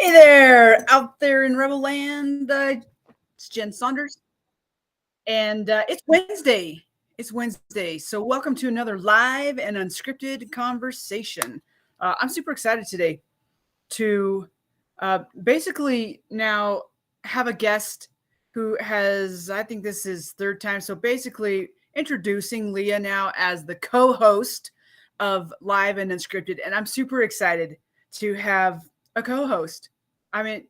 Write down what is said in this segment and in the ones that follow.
Hey there, out there in Rebel Land. It's Jen Saunders, and it's Wednesday. It's Wednesday, so welcome to another live and unscripted conversation. I'm super excited today to basically now have a guest who has, I think this is third time, so basically introducing Leah now as the co-host of Live and Unscripted, and I'm super excited to have a co-host. I mean,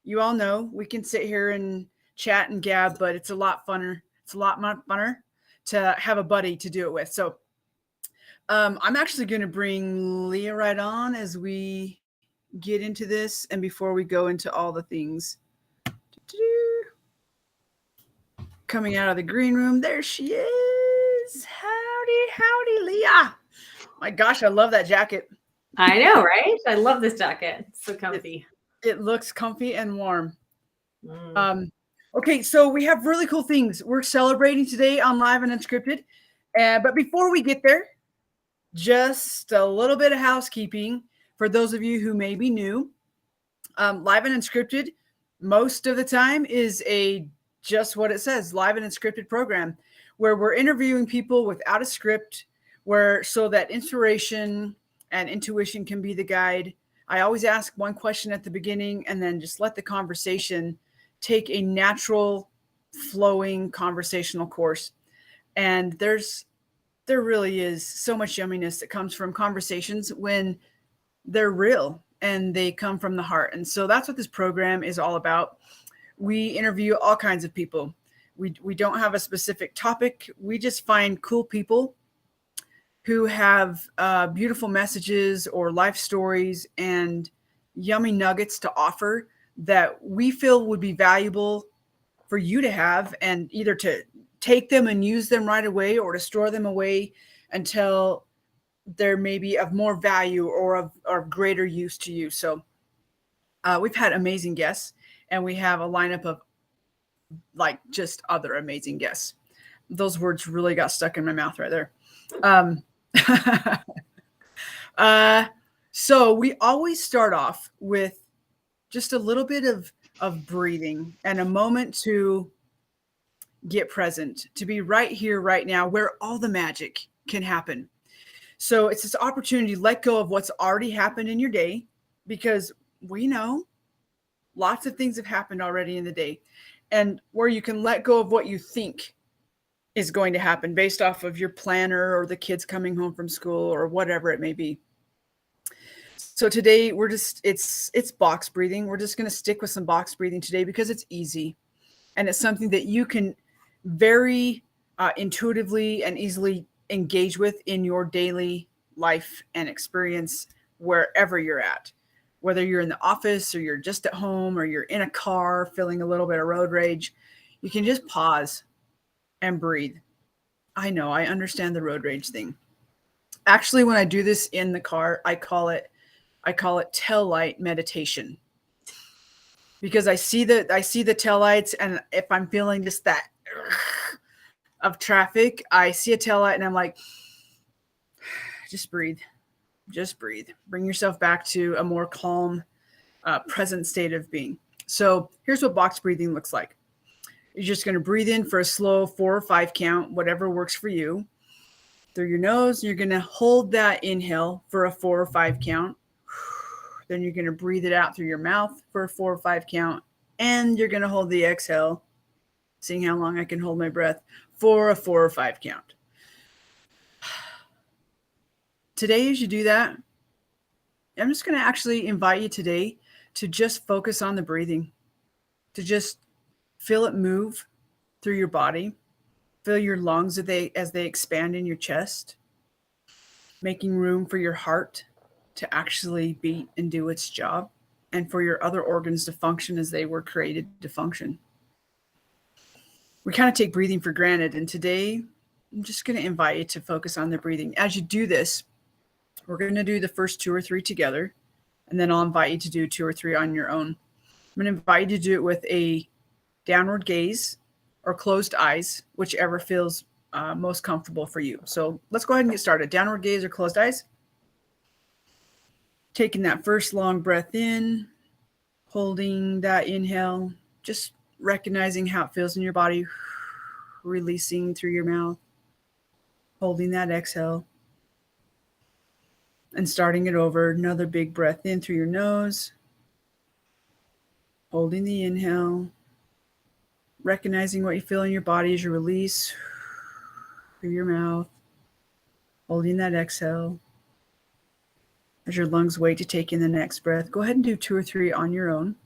you all know we can sit here and chat and gab, but it's a lot funner. It's a lot more funner to have a buddy to do it with. So I'm actually going to bring Leah right on as we get into this and before we go into all the things. Coming out of the green room, there she is. Howdy, Leah. My gosh, I love that jacket. I know, right? I love this jacket. It's so comfy. It looks comfy and warm. Okay, so we have really cool things we're celebrating today on Live and Unscripted. But before we get there, just a little bit of housekeeping for those of you who may be new. Live and Unscripted, most of the time, is just what it says, live and unscripted program, where we're interviewing people without a script, so that inspiration and intuition can be the guide. I always ask one question at the beginning and then just let the conversation take a natural, flowing conversational course. And there really is so much yumminess that comes from conversations when they're real and they come from the heart. And so that's what this program is all about. We interview all kinds of people. We don't have a specific topic. We just find cool people who have beautiful messages or life stories and yummy nuggets to offer that we feel would be valuable for you to have, and either to take them and use them right away or to store them away until they're maybe of more value or of greater use to you. So we've had amazing guests, and we have a lineup of like just other amazing guests. Those words really got stuck in my mouth right there. So we always start off with just a little bit of breathing and a moment to get present, to be right here, right now, where all the magic can happen. So it's this opportunity to let go of what's already happened in your day, because we know lots of things have happened already in the day, and where you can let go of what you think is going to happen based off of your planner or the kids coming home from school or whatever it may be. So today it's box breathing. We're just going to stick with some box breathing today because it's easy, and it's something that you can very intuitively and easily engage with in your daily life and experience wherever you're at, whether you're in the office or you're just at home or you're in a car feeling a little bit of road rage. You can just pause and breathe. I know, I understand the road rage thing. Actually, when I do this in the car, I call it tail light meditation, because I see the tail lights, and if I'm feeling just that of traffic, I see a tail light and I'm like, just breathe. Just breathe. Bring yourself back to a more calm, present state of being. So here's what box breathing looks like. You're just going to breathe in for a slow 4 or 5 count, whatever works for you. Through your nose, you're going to hold that inhale for a 4 or 5 count. Then you're going to breathe it out through your mouth for a 4 or 5 count. And you're going to hold the exhale, seeing how long I can hold my breath, for a 4 or 5 count. Today, as you do that, I'm just going to actually invite you today to just focus on the breathing, to just feel it move through your body. Feel your lungs as they expand in your chest, making room for your heart to actually beat and do its job, and for your other organs to function as they were created to function. We kind of take breathing for granted, and today I'm just going to invite you to focus on the breathing. As you do this, we're going to do the first 2 or 3 together, and then I'll invite you to do 2 or 3 on your own. I'm going to invite you to do it with a downward gaze or closed eyes, whichever feels most comfortable for you. So let's go ahead and get started. Downward gaze or closed eyes. Taking that first long breath in, Holding that inhale, just recognizing how it feels in your body, releasing through your mouth, holding that exhale, and starting it over. Another big breath in through your nose, holding the inhale, recognizing what you feel in your body as you release through your mouth, holding that exhale. As your lungs wait to take in the next breath, go ahead and do 2 or 3 on your own.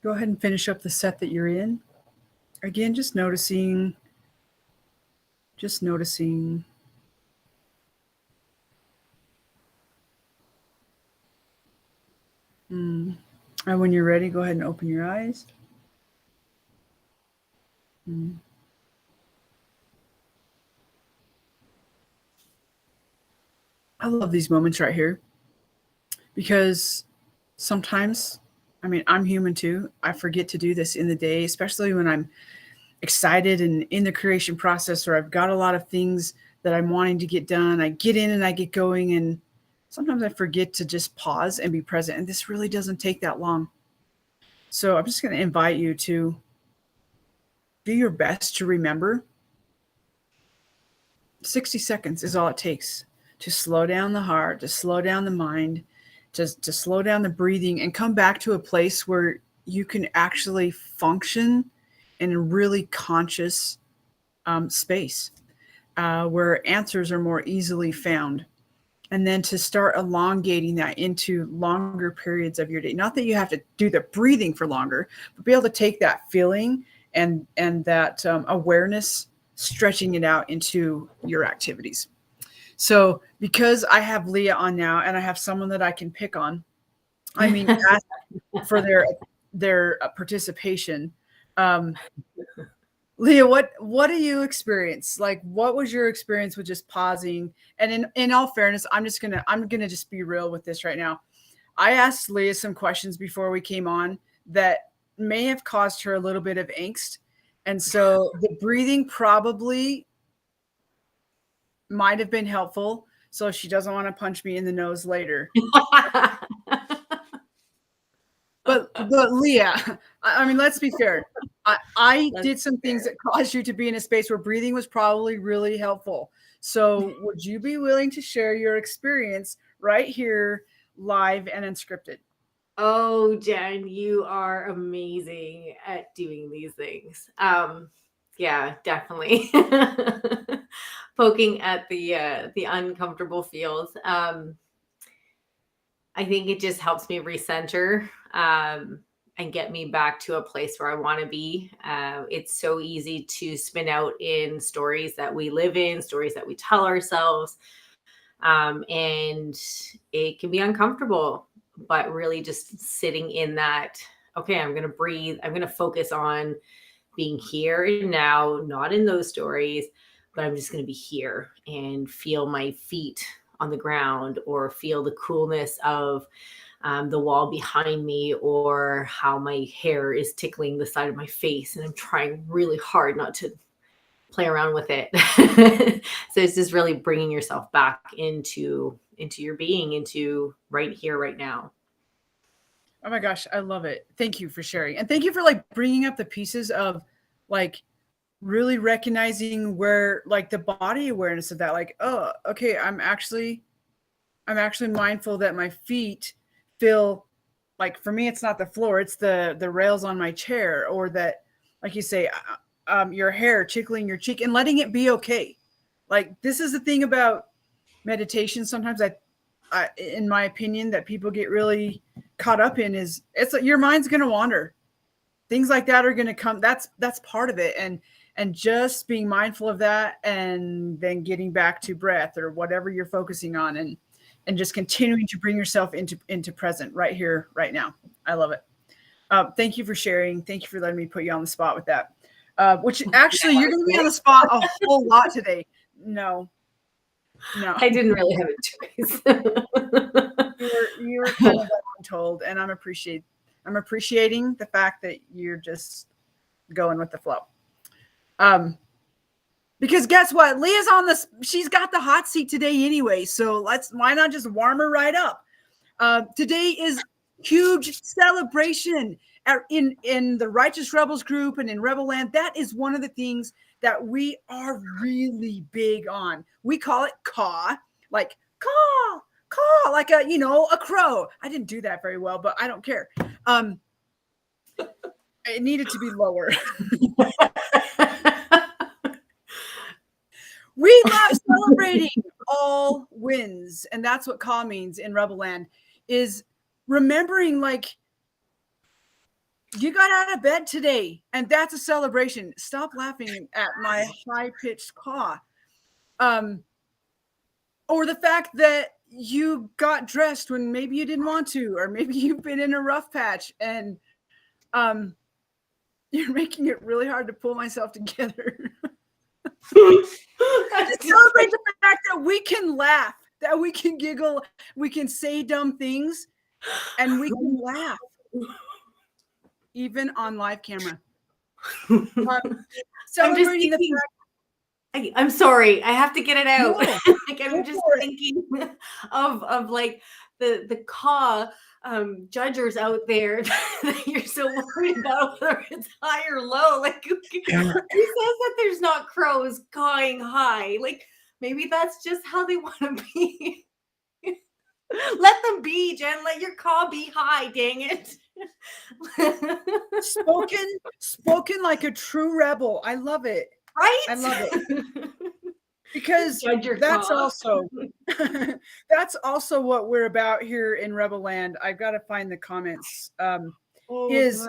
Go ahead and finish up the set that you're in. Again, just noticing. And when you're ready, go ahead and open your eyes. I love these moments right here because sometimes, I mean, I'm human too. I forget to do this in the day, especially when I'm excited and in the creation process, or I've got a lot of things that I'm wanting to get done. I get in and I get going, and sometimes I forget to just pause and be present. And this really doesn't take that long. So I'm just going to invite you to do your best to remember. 60 seconds is all it takes to slow down the heart, to slow down the mind, to slow down the breathing, and come back to a place where you can actually function in a really conscious space where answers are more easily found. And then to start elongating that into longer periods of your day. Not that you have to do the breathing for longer, but be able to take that feeling and that awareness, stretching it out into your activities. So because I have Leah on now and I have someone that I can pick on, I mean, ask for their participation. Leah, what do you experience? Like, what was your experience with just pausing? And in all fairness, I'm gonna just be real with this right now. I asked Leah some questions before we came on that may have caused her a little bit of angst. And so the breathing probably might have been helpful, so she doesn't want to punch me in the nose later. But Leah, I mean, let's be fair. I did some things that caused you to be in a space where breathing was probably really helpful. So would you be willing to share your experience right here, live and unscripted? Oh, Jen, you are amazing at doing these things. Yeah, definitely. Poking at the uncomfortable feels. I think it just helps me recenter and get me back to a place where I want to be. It's so easy to spin out in stories that we live in, stories that we tell ourselves. And it can be uncomfortable, but really just sitting in that, okay, I'm going to breathe. I'm going to focus on being here and now, not in those stories, but I'm just going to be here and feel my feet on the ground or feel the coolness of the wall behind me, or how my hair is tickling the side of my face. And I'm trying really hard not to play around with it. So it's just really bringing yourself back into your being, into right here, right now. Oh my gosh, I love it. Thank you for sharing. And thank you for like bringing up the pieces of like really recognizing where like the body awareness of that, like, oh, okay, I'm actually mindful that my feet feel like, for me, it's not the floor, it's the rails on my chair, or that, like you say, your hair tickling your cheek, and letting it be okay. Like, this is the thing about meditation. Sometimes I in my opinion, that people get really caught up in is it's like your mind's going to wander. Things like that are going to come. That's part of it. And just being mindful of that, and then getting back to breath or whatever you're focusing on, and and just continuing to bring yourself into present right here, right now. I love it. Thank you for sharing. Thank you for letting me put you on the spot with that. Which actually, you're going to be on the spot a whole lot today. No. I didn't really have a choice. you were kind of told, and I'm appreciating the fact that you're just going with the flow. Because guess what? Leah's she's got the hot seat today anyway. So why not just warm her right up? Today is huge celebration in the Righteous Rebels group and in Rebel Land. That is one of the things that we are really big on. We call it caw, like caw, like a crow. I didn't do that very well, but I don't care. It needed to be lower. We love celebrating all wins. And that's what caw means in Rebel Land, is remembering, like, you got out of bed today, and that's a celebration. Stop laughing at my high-pitched caw. Or the fact that you got dressed when maybe you didn't want to, or maybe you've been in a rough patch, and you're making it really hard to pull myself together. To celebrate the fact that we can laugh, that we can giggle, we can say dumb things, and we can laugh, even on live camera. Celebrating the fact. I'm sorry, I have to get it out. No, like, I'm just thinking of like the caw judgers out there that you're so worried about whether it's high or low. Like, who says that there's not crows cawing high? Like, maybe that's just how they want to be. Let them be, Jen. Let your caw be high, dang it. spoken like a true rebel. I love it. Right? I love it. Because that's also what we're about here in Rebel Land. I've got to find the comments. Is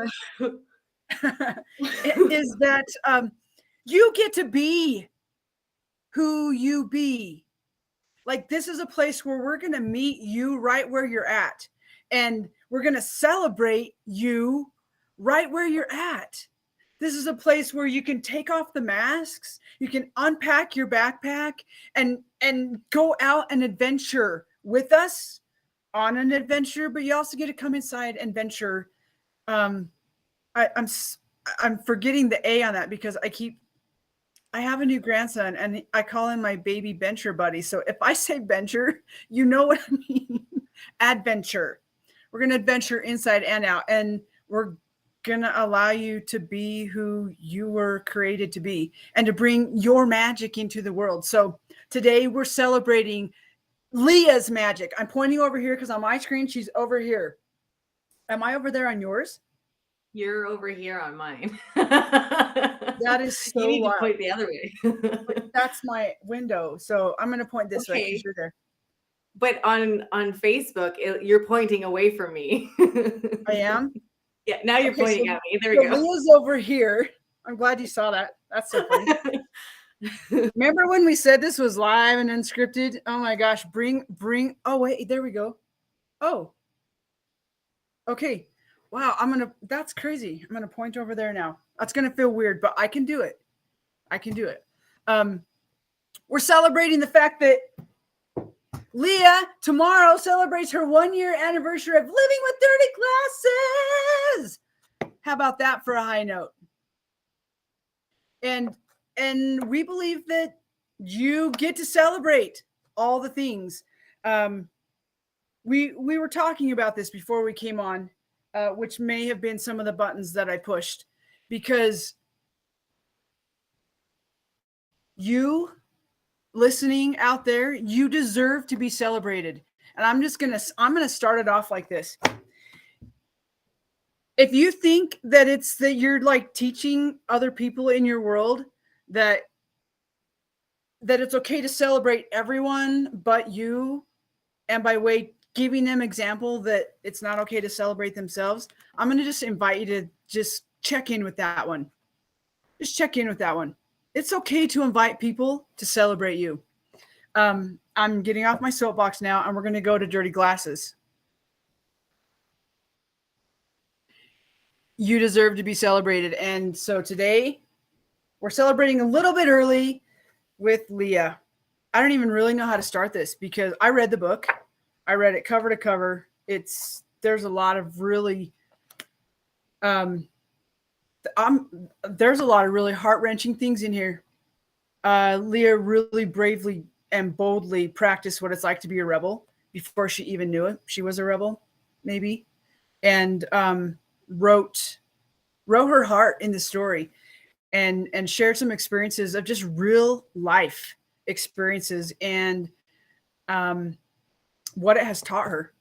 that you get to be who you be. Like, this is a place where we're going to meet you right where you're at, and we're going to celebrate you right where you're at. This is a place where you can take off the masks, you can unpack your backpack, and go out and adventure with us on an adventure, but you also get to come inside and venture. I'm forgetting the A on that because I have a new grandson, and I call him my baby venture buddy. So if I say venture, you know what I mean. Adventure. We're going to adventure inside and out, and we're going to allow you to be who you were created to be and to bring your magic into the world. So today we're celebrating Leah's magic. I'm pointing over here because on my screen, she's over here. Am I over there on yours? You're over here on mine. That is so you need wild. to point the other way. That's my window. So I'm going to point this way because you're there. But on Facebook, you're pointing away from me. I am? Yeah, now you're pointing at me. There we go. Leah's over here. I'm glad you saw that. That's so funny. Remember when we said this was live and unscripted? Oh my gosh. Bring. Oh, wait. There we go. Oh. Okay. Wow. That's crazy. I'm going to point over there now. That's going to feel weird, but I can do it. We're celebrating the fact that Leah tomorrow celebrates her 1-year anniversary of living with dirty glasses. How about that for a high note? And we believe that you get to celebrate all the things. We were talking about this before we came on, which may have been some of the buttons that I pushed, because you listening out there, you deserve to be celebrated. And I'm going to start it off like this. If you think that it's that you're like teaching other people in your world that it's okay to celebrate everyone but you, and by way giving them example that it's not okay to celebrate themselves, I'm going to just invite you to just check in with that one. Just check in with that one. It's okay to invite people to celebrate you. I'm getting off my soapbox now, and we're going to go to Dirty Glasses. You deserve to be celebrated. And so today we're celebrating a little bit early with Leah. I don't even really know how to start this because I read the book. I read it cover to cover. There's a lot of really there's a lot of really heart-wrenching things in here. Leah really bravely and boldly practiced what it's like to be a rebel before she even knew it. She was a rebel, maybe, and wrote her heart in the story, and shared some experiences of just real life experiences, and what it has taught her,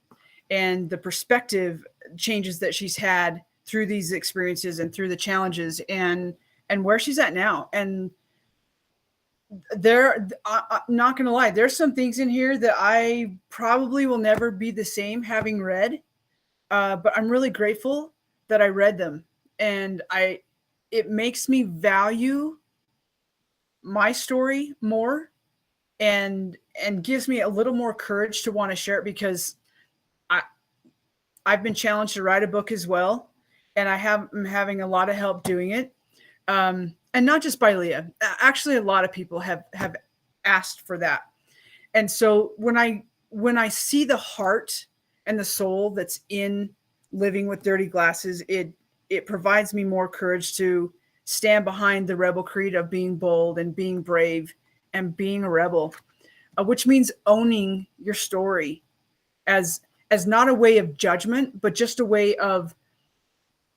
and the perspective changes that she's had through these experiences and through the challenges, and where she's at now. And I'm not going to lie, there's some things in here that I probably will never be the same having read, but I'm really grateful that I read them, and it makes me value my story more, and gives me a little more courage to want to share it, because I've been challenged to write a book as well, and I'm having a lot of help doing it. And not just by Leah. Actually, a lot of people have asked for that. And so when I see the heart and the soul that's in living with Dirty Glasses, it provides me more courage to stand behind the rebel creed of being bold and being brave and being a rebel, which means owning your story as not a way of judgment, but just a way of,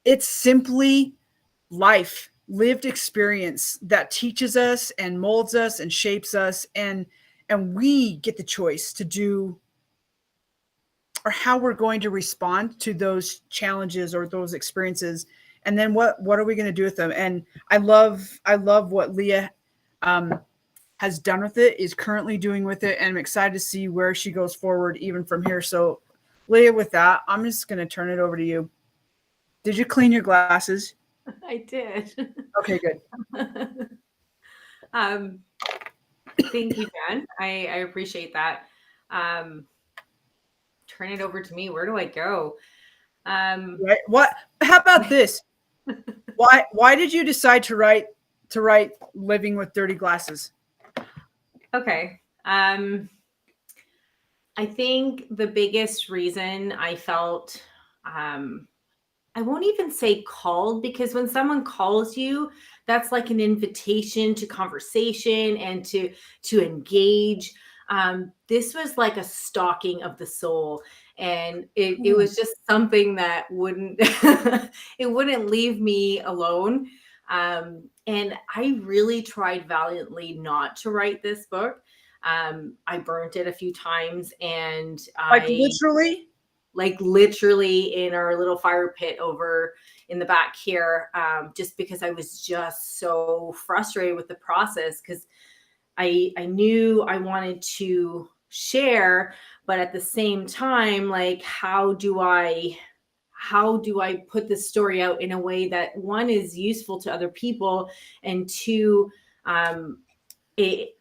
it's simply life, lived experience that teaches us and molds us and shapes us, and we get the choice to do, or how we're going to respond to those challenges or those experiences, and then what are we going to do with them. And I love what Leah has done with it, is currently doing with it, and I'm excited to see where she goes forward even from here. So Leah, with that, I'm just going to turn it over to you. Did you clean your glasses? I did. Okay, good. Thank you, Jen. I appreciate that. Turn it over to me. Where do I go? Right. What? How about this? Why did you decide to write Living with Dirty Glasses? Okay. I think the biggest reason I felt, I won't even say called, because when someone calls you, that's like an invitation to conversation and to engage. This was like a stalking of the soul, and it was just something that wouldn't it wouldn't leave me alone. And I really tried valiantly not to write this book. I burnt it a few times, and Like literally in our little fire pit over in the back here, just because I was just so frustrated with the process, because I knew I wanted to share, but at the same time, like, how do I put this story out in a way that, one, is useful to other people, and two, it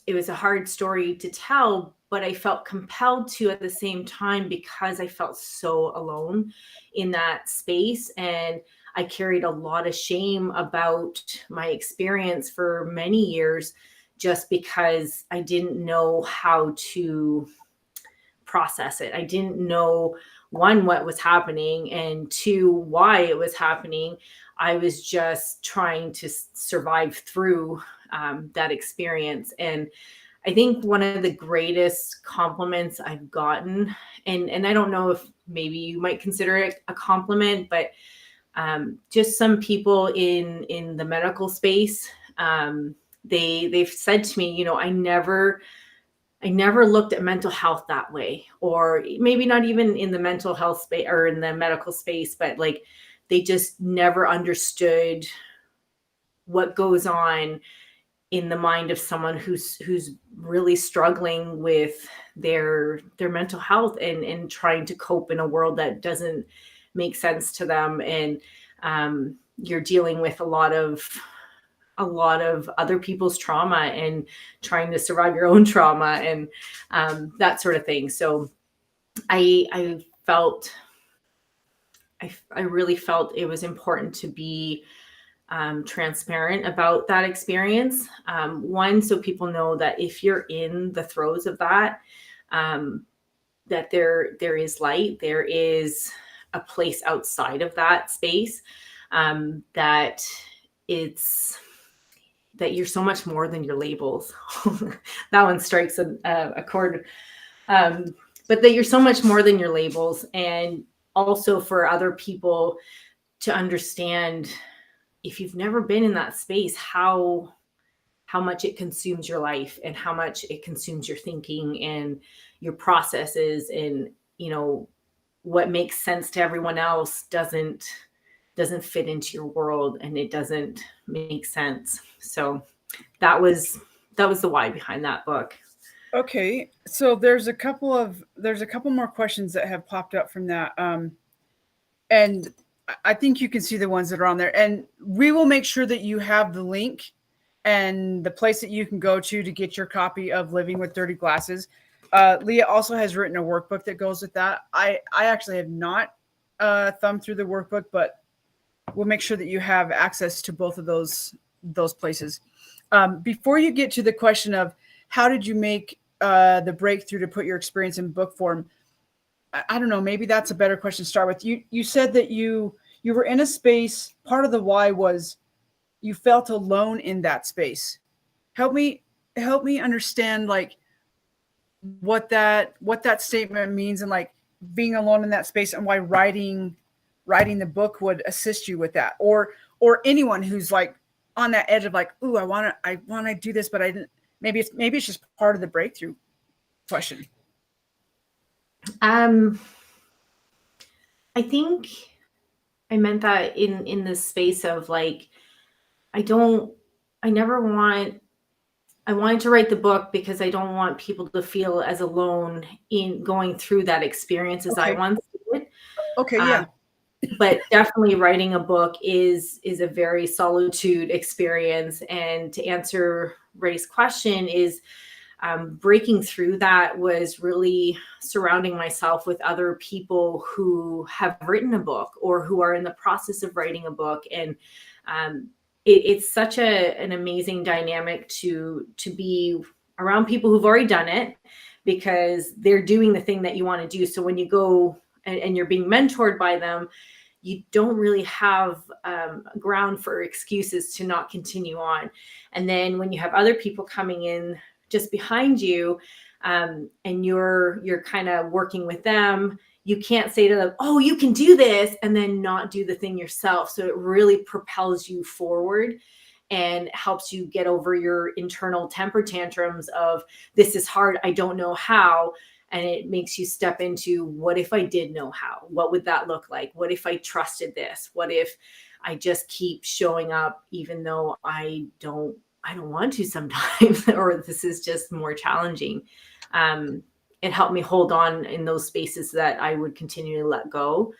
was a hard story to tell, but I felt compelled to at the same time, because I felt so alone in that space. And I carried a lot of shame about my experience for many years, just because I didn't know how to process it. I didn't know, one, what was happening, and two, why it was happening. I was just trying to survive through that experience. And I think one of the greatest compliments I've gotten, and I don't know if maybe you might consider it a compliment, but just some people in the medical space, they've said to me, you know, I never looked at mental health that way, or maybe not even in the mental health space or in the medical space, but like, they just never understood what goes on in the mind of someone who's really struggling with their mental health, and trying to cope in a world that doesn't make sense to them. And you're dealing with a lot of a lot of other people's trauma and trying to survive your own trauma and that sort of thing. So I really felt it was important to be transparent about that experience. One, so people know that if you're in the throes of that, that there is light, there is a place outside of that space, that you're so much more than your labels. That one strikes a chord. But that you're so much more than your labels, and also for other people to understand, if you've never been in that space, how much it consumes your life and how much it consumes your thinking and your processes, and what makes sense to everyone else doesn't fit into your world, and it doesn't make sense. So that was the why behind that book. Okay, so there's a couple more questions that have popped up from that, and I think you can see the ones that are on there, and we will make sure that you have the link and the place that you can go to get your copy of Living with Dirty Glasses. Leah also has written a workbook that goes with that. I actually have not thumbed through the workbook, but we'll make sure that you have access to both of those places. Before you get to the question of how did you make the breakthrough to put your experience in book form, I don't know, maybe that's a better question to start with. You said that you were in a space. Part of the why was you felt alone in that space. Help me understand like what that statement means, and like being alone in that space, and why writing the book would assist you with that, or anyone who's like on that edge of like, ooh, I want to do this, but I didn't. Maybe it's just part of the breakthrough question. I think I meant that in the space of like, I wanted to write the book because I don't want people to feel as alone in going through that experience as I once did. Okay, yeah. But definitely writing a book is a very solitude experience. And to answer Ray's question is, breaking through that was really surrounding myself with other people who have written a book or who are in the process of writing a book. And it's such an amazing dynamic to be around people who've already done it, because they're doing the thing that you want to do. So when you go and you're being mentored by them, you don't really have ground for excuses to not continue on. And then when you have other people coming in just behind you, and you're kind of working with them, you can't say to them, oh, you can do this, and then not do the thing yourself. So it really propels you forward and helps you get over your internal temper tantrums of, this is hard, I don't know how. And it makes you step into, what if I did know how? What would that look like? What if I trusted this? What if I just keep showing up even though I don't want to sometimes, or this is just more challenging. It helped me hold on in those spaces that I would continue to let go.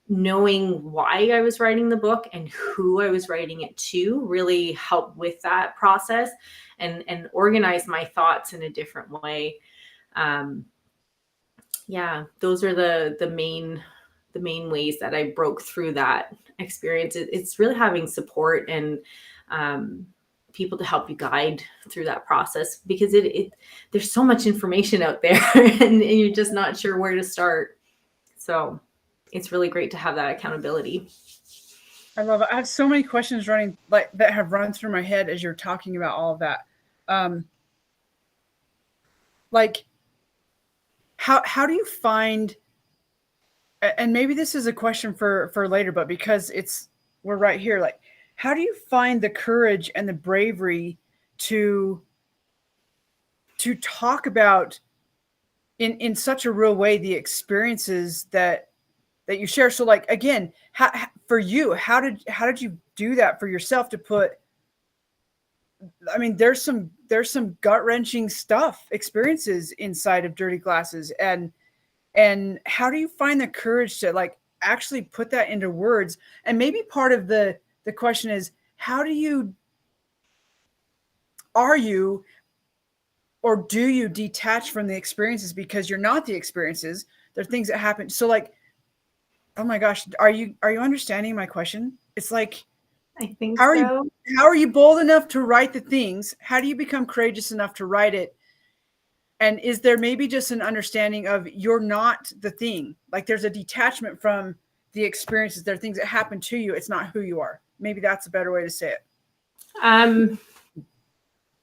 Knowing why I was writing the book and who I was writing it to really helped with that process, and organize my thoughts in a different way. Yeah, those are the main ways that I broke through that experience. It's really having support and people to help you guide through that process, because there's so much information out there and you're just not sure where to start. So it's really great to have that accountability. I love it. I have so many questions running like that have run through my head as you're talking about all of that. Like how do you find, and maybe this is a question for later, but because we're right here, like how do you find the courage and the bravery to talk about in such a real way the experiences that you share? So like, again, for you, how did you do that for yourself to put, I mean, there's some gut-wrenching experiences inside of Dirty Glasses, and how do you find the courage to like actually put that into words? And maybe part of the question is, how do you are you, or do you detach from the experiences because you're not the experiences? They're things that happen. So like, oh my gosh, are you understanding my question? It's like, I think how so. are you bold enough to write the things? How do you become courageous enough to write it? And is there maybe just an understanding of you're not the thing? Like there's a detachment from the experiences. There are things that happen to you. It's not who you are. Maybe that's a better way to say it.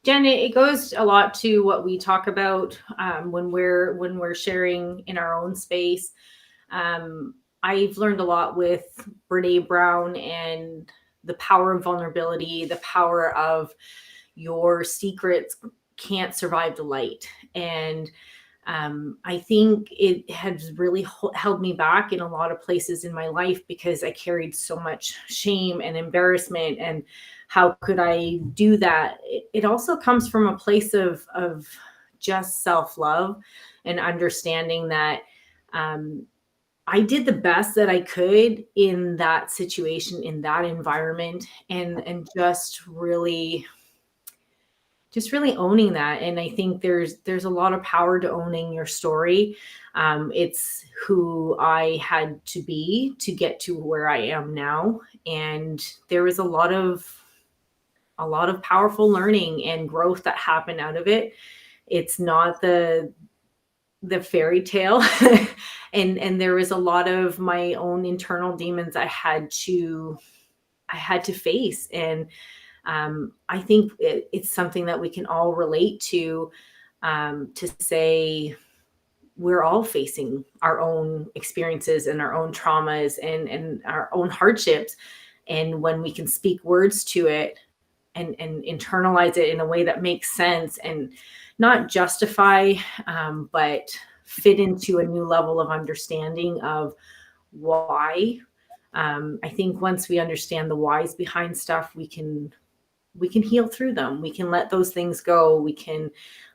Jen, it goes a lot to what we talk about when we're sharing in our own space. I've learned a lot with Brene Brown and the power of vulnerability, the power of your secrets can't survive the light. And I think it has really held me back in a lot of places in my life because I carried so much shame and embarrassment. And how could I do that? It also comes from a place of just self-love and understanding that I did the best that I could in that situation, in that environment, and just really owning that. And I think there's a lot of power to owning your story. It's who I had to be to get to where I am now. And there was a lot of powerful learning and growth that happened out of it. It's not the fairy tale. and there was a lot of my own internal demons I had to face. And I think it's something that we can all relate to say we're all facing our own experiences and our own traumas and our own hardships. And when we can speak words to it and internalize it in a way that makes sense and not justify, but fit into a new level of understanding of why. I think once we understand the whys behind stuff, we can heal through them. We can let those things go. We can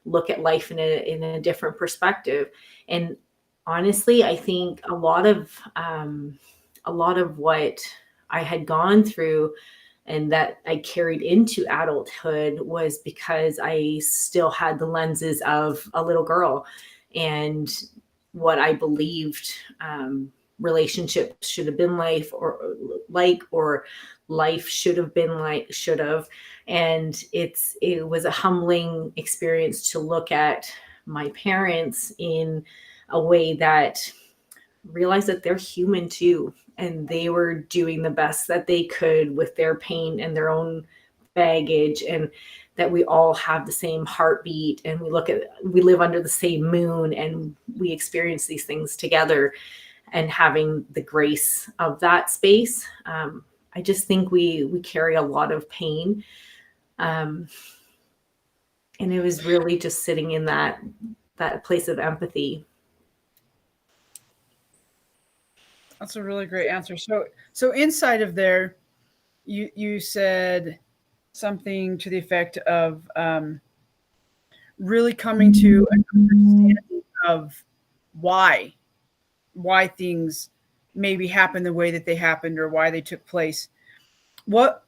look at life in a different perspective. And honestly, I think a lot of what I had gone through and that I carried into adulthood was because I still had the lenses of a little girl and what I believed relationships should have been or life should have been should have. And it was a humbling experience to look at my parents in a way that realized that they're human too, and they were doing the best that they could with their pain and their own baggage, and that we all have the same heartbeat, and we live under the same moon, and we experience these things together. And having the grace of that space, I just think we carry a lot of pain, and it was really just sitting in that place of empathy. That's a really great answer. So inside of there, you said something to the effect of really coming to an understanding of why things maybe happened the way that they happened or why they took place. What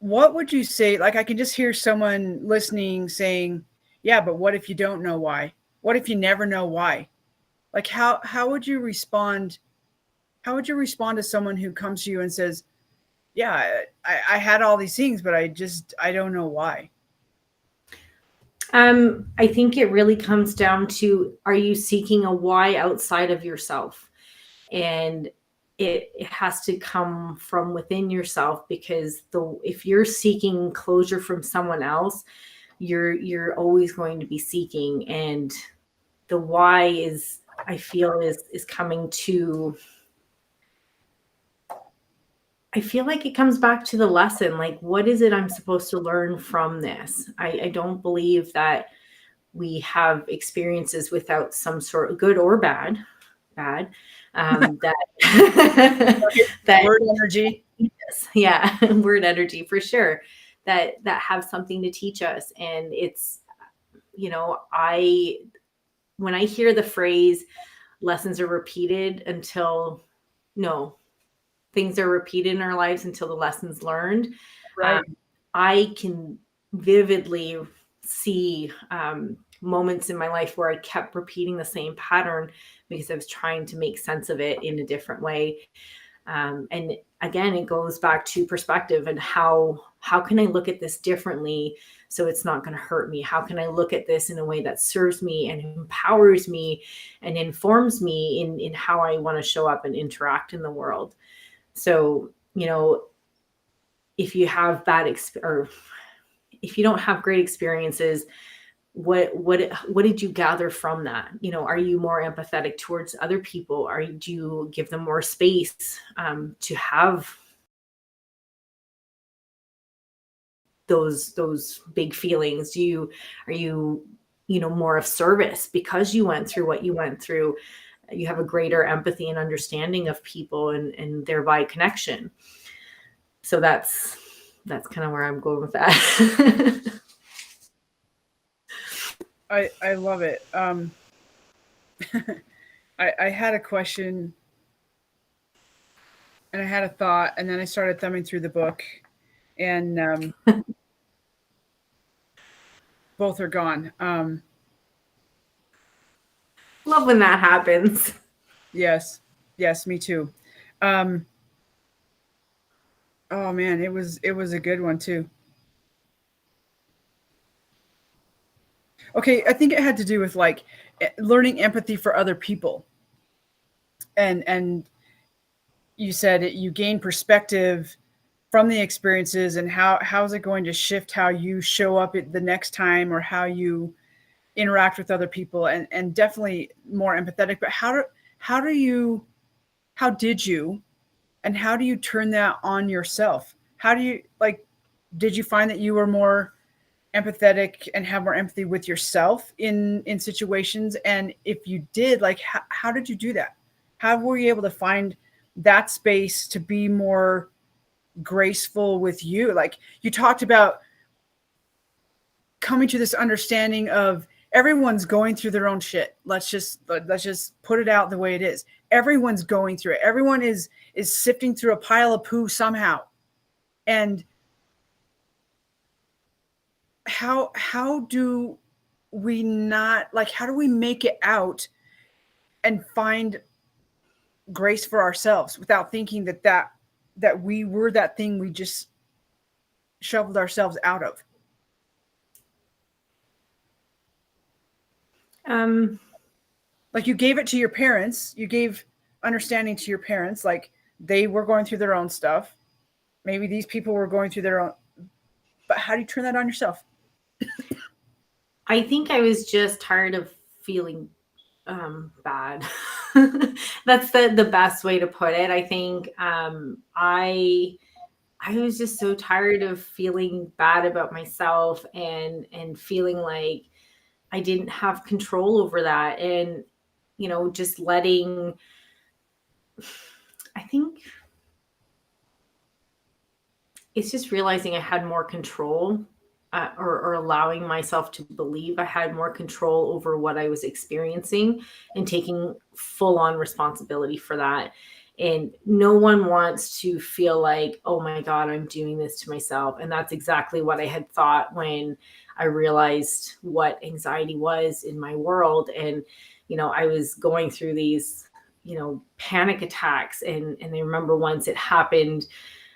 would you say? Like, I can just hear someone listening saying, yeah, but what if you don't know why? What if you never know why? Like, how would you respond? How would you respond to someone who comes to you and says, yeah, I had all these things, but I don't know why? I think it really comes down to, are you seeking a why outside of yourself? And it has to come from within yourself, because if you're seeking closure from someone else, you're always going to be seeking. And the why is, I feel, is coming to, I feel like it comes back to the lesson. Like, what is it I'm supposed to learn from this? I don't believe that we have experiences without some sort of good or bad, that that Word energy. yeah, word energy for sure, that have something to teach us. And it's, when I hear the phrase lessons are repeated until, no, things are repeated in our lives until the lessons learned. Right. I can vividly see moments in my life where I kept repeating the same pattern because I was trying to make sense of it in a different way. And again, it goes back to perspective and how can I look at this differently so it's not going to hurt me? How can I look at this in a way that serves me and empowers me and informs me in how I want to show up and interact in the world? So, if you have or if you don't have great experiences, what did you gather from that? Are you more empathetic towards other people? Do you give them more space to have those big feelings? Are you more of service because you went through what you went through? You have a greater empathy and understanding of people and thereby connection. So that's kind of where I'm going with that. I love it. I had a question and I had a thought, and then I started thumbing through the book, and both are gone. Love when that happens. Yes, me too. Oh man, it was a good one too. Okay, I think it had to do with like learning empathy for other people, and you said you gain perspective from the experiences, and how is it going to shift how you show up the next time, or how you interact with other people, and definitely more empathetic. But how did you and how do you turn that on yourself? How do you did you find that you were more empathetic and have more empathy with yourself in situations? And if you did, how did you do that? How were you able to find that space to be more graceful with you? Like, you talked about coming to this understanding of everyone's going through their own shit. Let's just put it out the way it is. Everyone's going through it. Everyone is sifting through a pile of poo somehow. And how do we not, how do we make it out and find grace for ourselves without thinking that we were that thing we just shoveled ourselves out of? Like, you gave it to your parents, you gave understanding to your parents, like they were going through their own stuff. Maybe these people were going through their own, but how do you turn that on yourself? I think I was just tired of feeling bad. That's the best way to put it. I think I was just so tired of feeling bad about myself and feeling like I didn't have control over that, and just letting, I think it's just realizing I had more control, or allowing myself to believe I had more control over what I was experiencing and taking full on responsibility for that. And no one wants to feel like, oh my God, I'm doing this to myself. And that's exactly what I had thought when I realized what anxiety was in my world. And, I was going through these, panic attacks. And I remember once it happened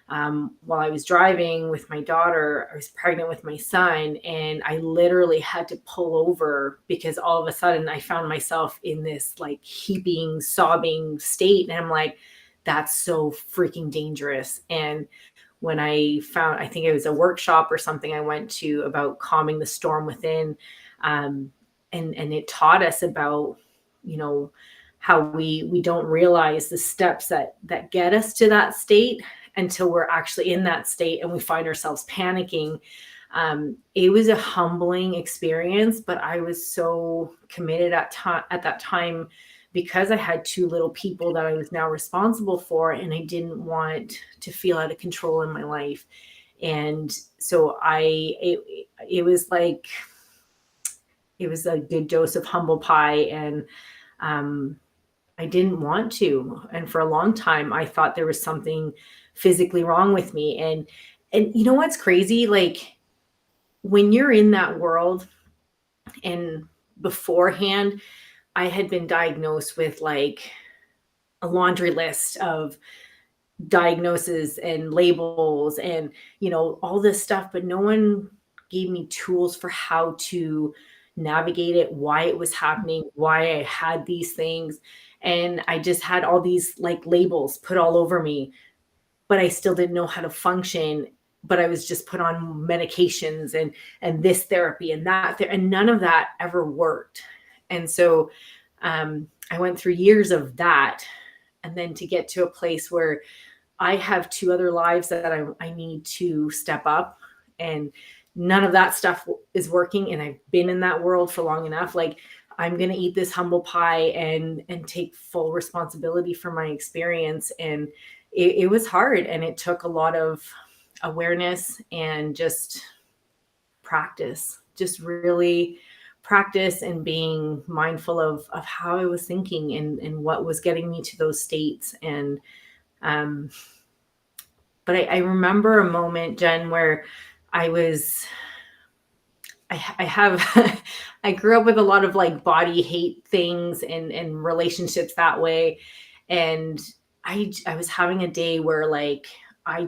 while I was driving with my daughter. I was pregnant with my son, and I literally had to pull over because all of a sudden I found myself in this heaping, sobbing state. And I'm like, that's so freaking dangerous. And when I think it was a workshop or something I went to about calming the storm within, and it taught us about, how we don't realize the steps that get us to that state until we're actually in that state and we find ourselves panicking. It was a humbling experience, but I was so committed at that time because I had two little people that I was now responsible for, and I didn't want to feel out of control in my life. And so it was like, it was a good dose of humble pie, and I didn't want to. And for a long time, I thought there was something physically wrong with me. And you know what's crazy? when you're in that world, and beforehand, I had been diagnosed with like a laundry list of diagnoses and labels and, all this stuff, but no one gave me tools for how to navigate it, why it was happening, why I had these things. And I just had all these like labels put all over me, but I still didn't know how to function. But I was just put on medications and this therapy and that, and none of that ever worked. And so I went through years of that, and then to get to a place where I have 2 other lives that I need to step up, and none of that stuff is working. And I've been in that world for long enough. Like, I'm going to eat this humble pie and take full responsibility for my experience. And it was hard, and it took a lot of awareness and just practice, just really practice and being mindful of how I was thinking and what was getting me to those states. And but I remember a moment, Jen, where I have I grew up with a lot of like body hate things and relationships that way. And I was having a day where like I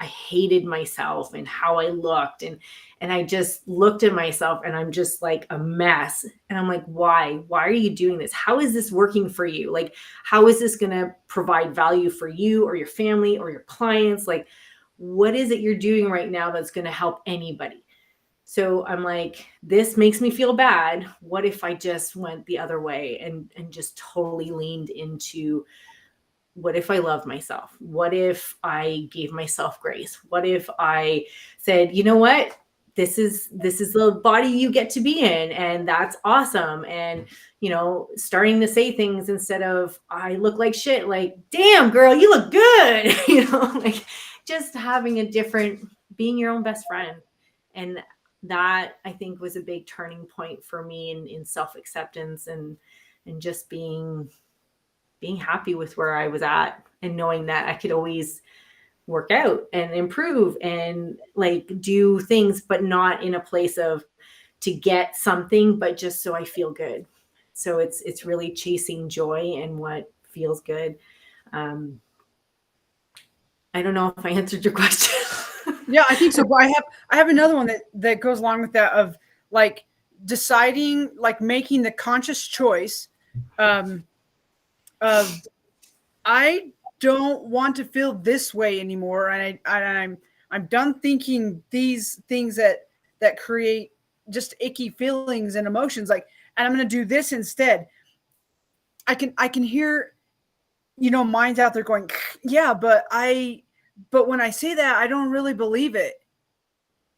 hated myself and how I looked, and I just looked at myself and I'm just like a mess. And I'm like, why are you doing this? How is this working for you? Like, how is this going to provide value for you or your family or your clients? Like, what is it you're doing right now that's going to help anybody? So I'm like, this makes me feel bad. What if I just went the other way and just totally leaned into, what if I love myself? What if I gave myself grace? What if I said, you know what? This is the body you get to be in, and that's awesome. And, starting to say things instead of, I look like shit, like, damn girl, you look good. Like, just having a different, being your own best friend. And that, I think, was a big turning point for me in self-acceptance and just being happy with where I was at, and knowing that I could always work out and improve and like do things, but not in a place of to get something, but just so I feel good. So it's really chasing joy and what feels good. I don't know if I answered your question. Yeah, I think so. But I have another one that goes along with that, of like deciding, like making the conscious choice of I don't want to feel this way anymore, and I'm done thinking these things that create just icky feelings and emotions. Like, and I'm going to do this instead. I can hear, minds out there going, yeah, but when I say that, I don't really believe it.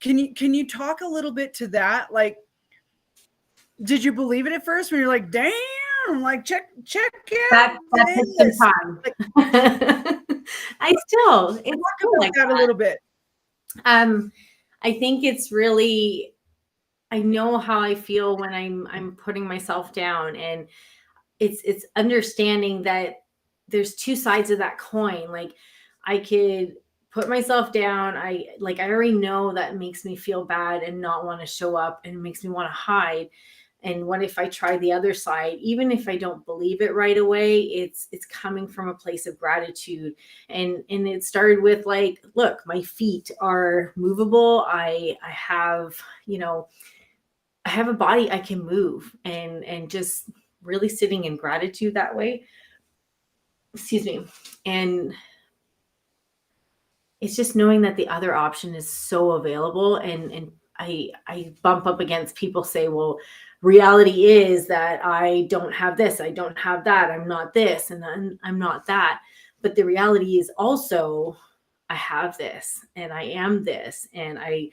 Can you talk a little bit to that? Like, did you believe it at first when you're like, damn, like check out that took some time. Like, it's still like that a little bit. I think it's really, I know how I feel when I'm putting myself down, and it's understanding that there's 2 sides of that coin. Like, I could put myself down. I already know that makes me feel bad and not want to show up, and it makes me want to hide. And what if I try the other side? Even if I don't believe it right away, it's coming from a place of gratitude. And it started with like, look, my feet are movable. I have, I have a body I can move, and just really sitting in gratitude that way. Excuse me. And it's just knowing that the other option is so available. And I bump up against people say, well, reality is that I don't have this, I don't have that, I'm not this, and I'm not that. But the reality is also, I have this, and I am this, and I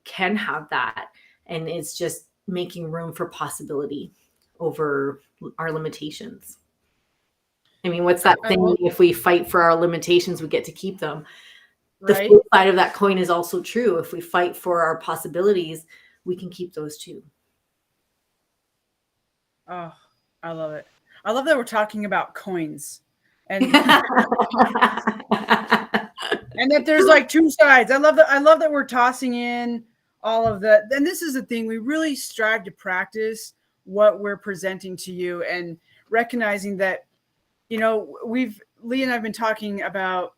can have that. And it's just making room for possibility over our limitations. I mean, what's that thing? If we fight for our limitations, we get to keep them. The flip side of that coin is also true. If we fight for our possibilities, we can keep those too. Oh, I love it. I love that we're talking about coins, and and that there's like 2 sides. I love that we're tossing in all of the, and this is the thing, we really strive to practice what we're presenting to you, and recognizing that, Leah and I've been talking about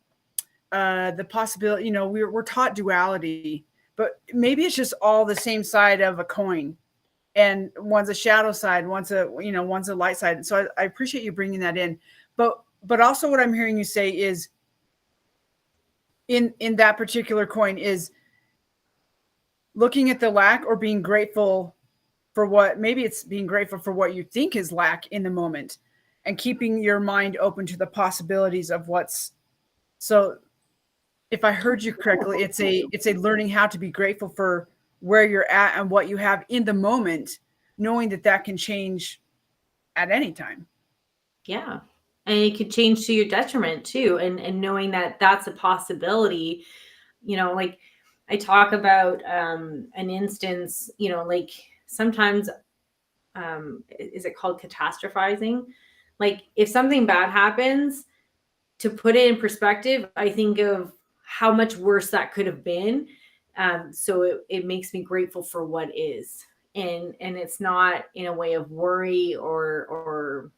the possibility, we're taught duality, but maybe it's just all the same side of a coin, and one's a shadow side, one's a light side. So I appreciate you bringing that in. But also what I'm hearing you say is, in that particular coin, is looking at the lack, or being grateful for what, maybe it's being grateful for what you think is lack in the moment, and keeping your mind open to the possibilities of what's. So if I heard you correctly, it's a learning how to be grateful for where you're at and what you have in the moment, knowing that can change at any time. Yeah. And it could change to your detriment too. And knowing that that's a possibility, like I talk about an instance, like sometimes, is it called catastrophizing? Like if something bad happens, to put it in perspective, I think of how much worse that could have been. So it makes me grateful for what is. And it's not in a way of worry or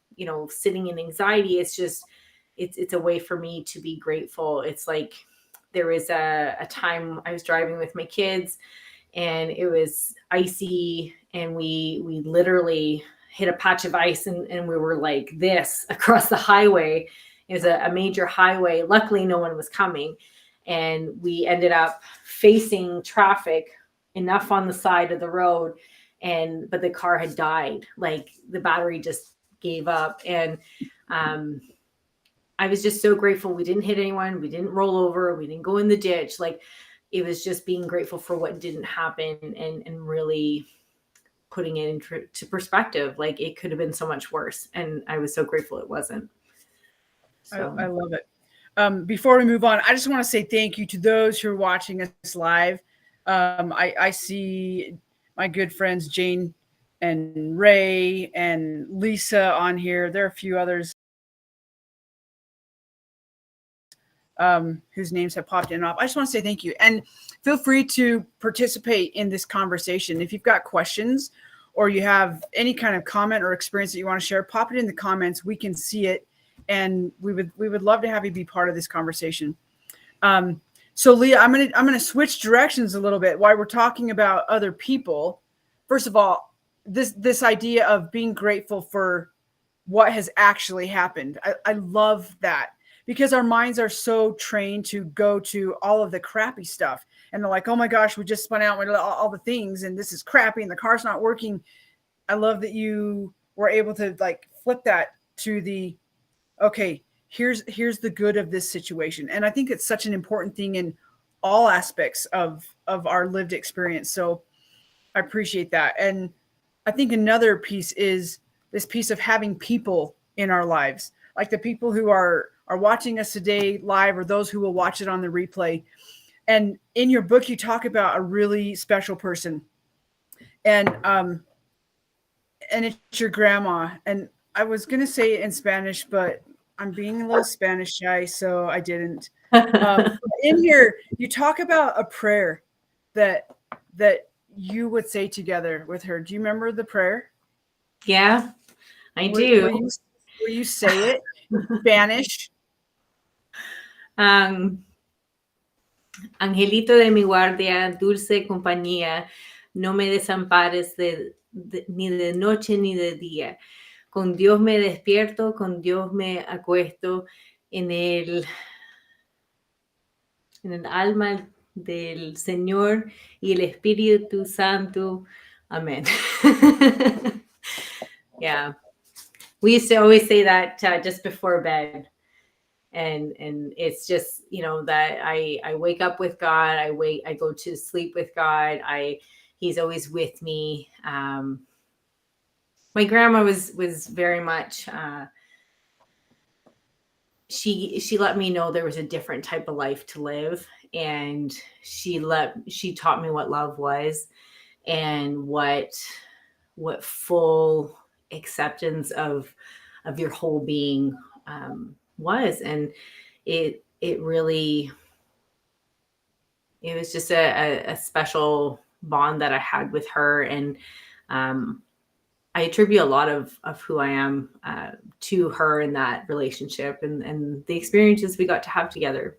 sitting in anxiety. It's just, it's a way for me to be grateful. It's like, there was a time I was driving with my kids, and it was icy, and we literally hit a patch of ice, and we were like this across the highway. It was a major highway. Luckily, no one was coming. And we ended up facing traffic enough on the side of the road. But the car had died. Like the battery just gave up. And I was just so grateful we didn't hit anyone. We didn't roll over. We didn't go in the ditch. Like it was just being grateful for what didn't happen, and really putting it into perspective. Like it could have been so much worse. And I was so grateful it wasn't. So. I love it. Before we move on, I just want to say thank you to those who are watching us live. I see my good friends Jane and Ray and Lisa on here. There are a few others whose names have popped in and off. I just want to say thank you, and feel free to participate in this conversation. If you've got questions, or you have any kind of comment or experience that you want to share, pop it in the comments. We can see it, and we would love to have you be part of this conversation. So Leah, I'm gonna switch directions a little bit while we're talking about other people. First of all, this idea of being grateful for what has actually happened. I love that, because our minds are so trained to go to all of the crappy stuff, and they're like, oh my gosh, we just spun out with all the things, and this is crappy, and the car's not working. I love that you were able to like flip that to the, okay, here's the good of this situation. And I think it's such an important thing in all aspects of our lived experience. So I appreciate that. And I think another piece is this piece of having people in our lives, like the people who are watching us today live, or those who will watch it on the replay. And in your book, you talk about a really special person, and it's your grandma. And I was going to say it in Spanish, but I'm being a little Spanish shy, so I didn't. In here, you talk about a prayer that you would say together with her. Do you remember the prayer? Yeah, I do. Will you say it in Spanish? Angelito de mi guardia, dulce compañía, no me desampares ni de noche ni de día. Con Dios me despierto, con Dios me acuesto, en el alma del Señor y el Espíritu Santo. Amen. Yeah. We used to always say that just before bed. And it's just, that I wake up with God. I go to sleep with God. He's always with me. My grandma was very much, she let me know there was a different type of life to live. And she taught me what love was, and what full acceptance of your whole being was. And it really, it was just a special bond that I had with her. And I attribute a lot of who I am to her in that relationship and the experiences we got to have together.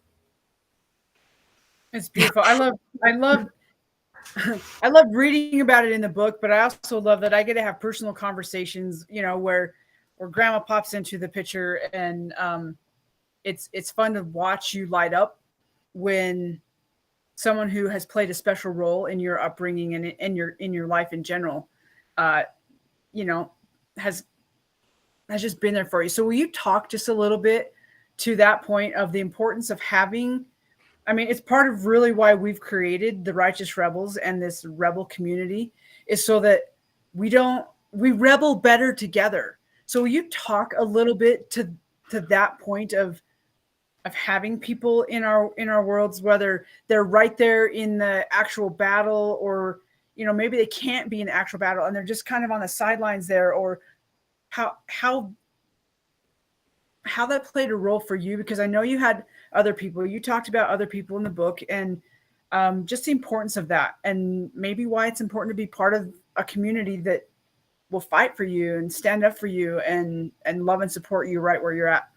It's beautiful. I love I love reading about it in the book, but I also love that I get to have personal conversations, where grandma pops into the picture, and it's fun to watch you light up when someone who has played a special role in your upbringing and in your life in general, you know, has just been there for you. So will you talk just a little bit to that point of the importance of having, I mean, it's part of really why we've created the Righteous Rebels and this rebel community, is so that we rebel better together. So will you talk a little bit to that point of having people in our worlds, whether they're right there in the actual battle, or maybe they can't be in actual battle and they're just kind of on the sidelines there, or how that played a role for you? Because I know you had other people, you talked about other people in the book, and just the importance of that, and maybe why it's important to be part of a community that will fight for you and stand up for you and love and support you right where you're at.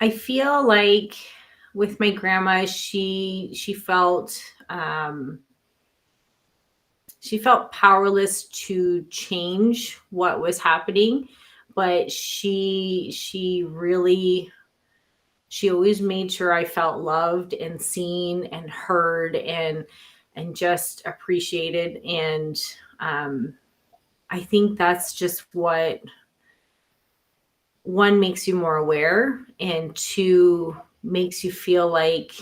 I feel like with my grandma, she felt powerless to change what was happening, but she always made sure I felt loved and seen and heard and just appreciated. And I think that's just what, one, makes you more aware, and two, makes you feel like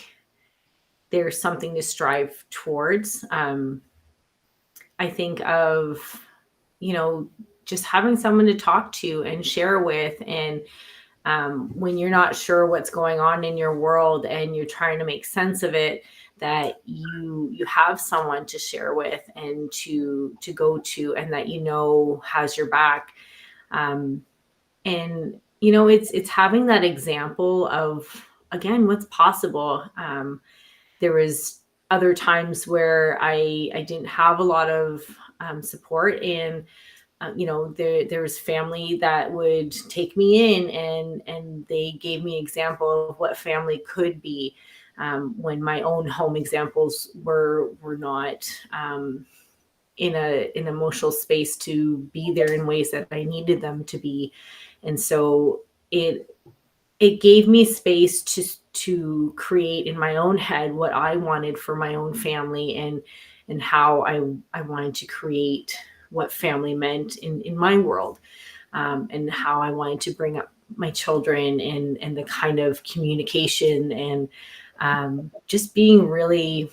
there's something to strive towards. I think of, just having someone to talk to and share with. And when you're not sure what's going on in your world and you're trying to make sense of it, that you have someone to share with and to go to, and that has your back. And it's having that example of, again, what's possible. There was other times where I didn't have a lot of support, and there was family that would take me in, and they gave me example of what family could be, when my own home examples were not in an emotional space to be there in ways that I needed them to be. And so it gave me space to create in my own head what I wanted for my own family, and how I wanted to create what family meant in my world, and how I wanted to bring up my children, and the kind of communication, and just being really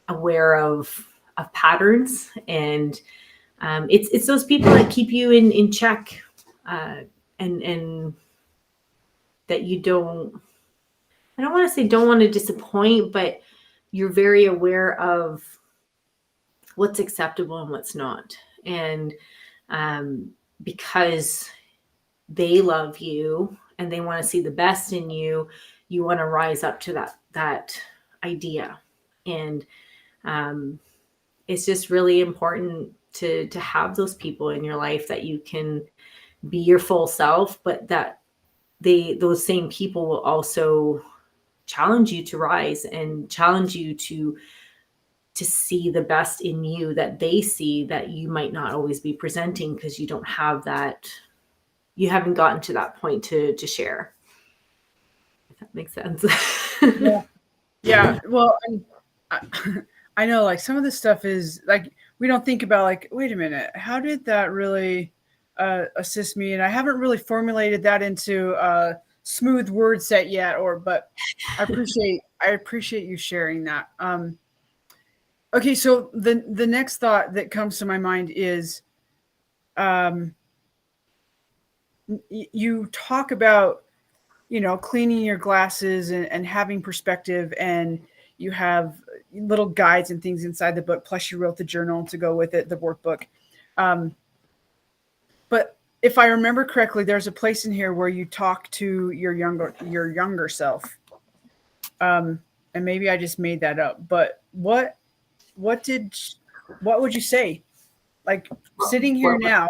aware of patterns. And it's those people that keep you in check, and that you don't, I don't want to say don't want to disappoint, but you're very aware of what's acceptable and what's not. And because they love you and they want to see the best in you, you want to rise up to that idea. And it's just really important to have those people in your life that you can be your full self, but that those same people will also challenge you to rise and challenge you to see the best in you that they see, that you might not always be presenting because you don't have that, you haven't gotten to that point to share. If that makes sense. Yeah. Well, I know, like, some of this stuff is like, we don't think about, like, wait a minute, how did that really assist me? And I haven't really formulated that into a smooth word set yet, but I appreciate you sharing that. Okay, so the next thought that comes to my mind is, you talk about, cleaning your glasses and having perspective, and you have little guides and things inside the book, plus you wrote the journal to go with it, the workbook. But if I remember correctly, there's a place in here where you talk to your younger self. and maybe I just made that up, but what would you say? Like sitting here now,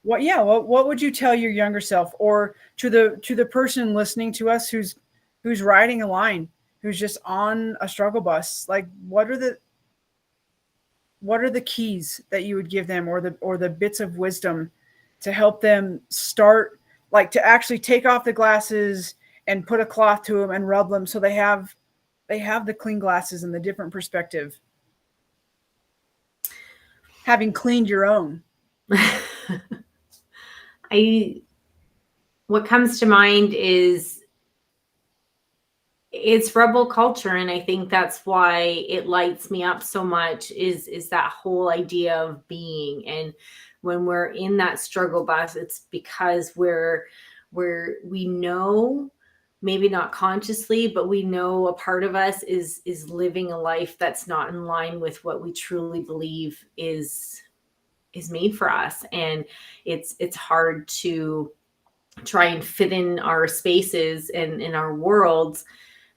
what would you tell your younger self, or to the person listening to us who's riding a line, who's just on a struggle bus? Like what are the keys that you would give them, or the bits of wisdom to help them start, like to actually take off the glasses and put a cloth to them and rub them so they have the clean glasses and the different perspective, having cleaned your own? What comes to mind is it's rebel culture, and I think that's why it lights me up so much is that whole idea of being. And when we're in that struggle bus, it's because we know, maybe not consciously, but we know a part of us is living a life that's not in line with what we truly believe is made for us. And it's hard to try and fit in our spaces and in our worlds,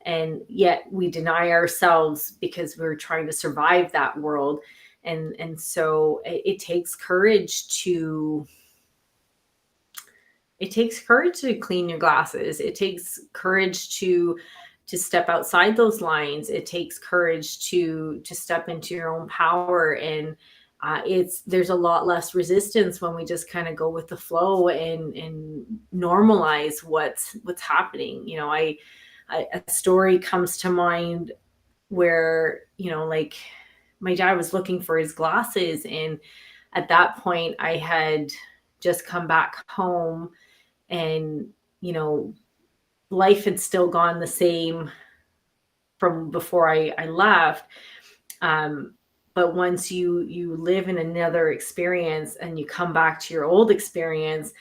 and yet we deny ourselves because we're trying to survive that world. And so it takes courage to clean your glasses. It takes courage to step outside those lines. It takes courage to step into your own power. And there's a lot less resistance when we just kind of go with the flow and normalize what's happening. You know, a story comes to mind where, you know, like my dad was looking for his glasses, and at that point I had just come back home, and, you know, life had still gone the same from before I left. But once you live in another experience and you come back to your old experience,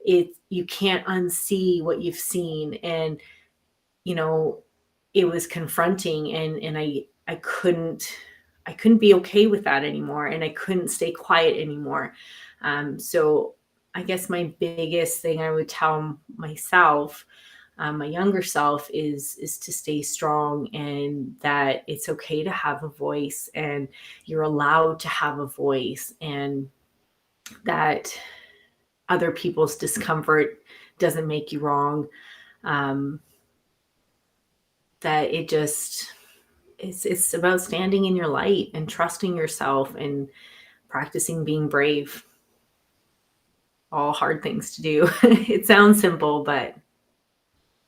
you can't unsee what you've seen. And, you know, it was confronting, and I couldn't be okay with that anymore, and I couldn't stay quiet anymore. So I guess my biggest thing I would tell myself, my younger self, is to stay strong, and that it's okay to have a voice, and you're allowed to have a voice, and that other people's discomfort doesn't make you wrong. That it's about standing in your light and trusting yourself and practicing being brave. All hard things to do. It sounds simple, but